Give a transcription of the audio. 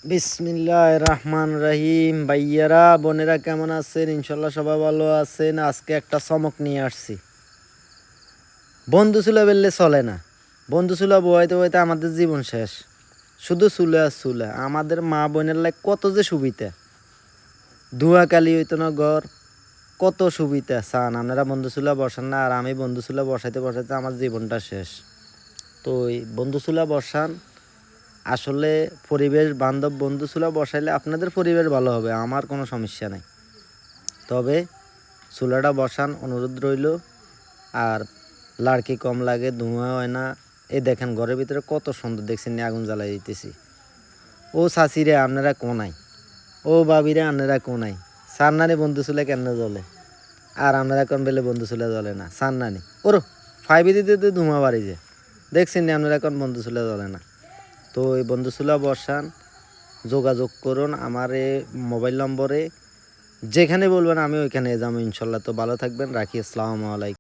বিসমিল্লাহির রহমান রহিম। ভাইয়ারা বোনেরা কেমন আছেন? ইনশাল্লাহ সবাই ভালো আছেন। আজকে একটা চমক নিয়ে আসছি। বন্ধু চুলা বললে চলে না। বন্ধু চুলা বইতে বইতে আমাদের জীবন শেষ। শুধু চুলা আর চুলা। আমাদের মা বোনের লাগে কত যে সুবিধা। ধোয়া কালি হইতো না ঘর, কত সুবিধা চান আপনারা। বন্ধু চুলা বসান না, আর আমি বন্ধু চুলা বসাইতে বসাইতে আমার জীবনটা শেষ। তো এই বন্ধু চুলা বসান, আসলে পরিবেশ বান্ধব বন্ধু চুলা বসাইলে আপনাদের পরিবেশ ভালো হবে, আমার কোনো সমস্যা নাই। তবে চুলাটা বসান, অনুরোধ রইল। আর লাড়কি কম লাগে, ধোঁয়া হয় না। এই দেখেন ঘরের ভিতরে কত সুন্দর দেখছেন, আগুন জ্বালাই দিতেছি। ও চাচিরে আপনারা কোনাই, ও বাবিরে আপনারা কোনাই, সান্নানি বন্ধু চুলা কেন জ্বলে? আর আপনারা কোন বেলে বন্ধু চুলা জ্বলে না? সান্নানি ওরো ফাইভে দিতে ধোঁয়া বাড়ি যায়, দেখছেন না আপনারা কোন বন্ধু চুলা জ্বলে না? তো এই বন্ধু চুলা বসান, যোগাযোগ করুন আমার এই মোবাইল নম্বরে। যেখানে বলবেন আমি ওইখানে যাবো ইনশাল্লাহ। তো ভালো থাকবেন, রাখি। আসসালামু আলাইকুম।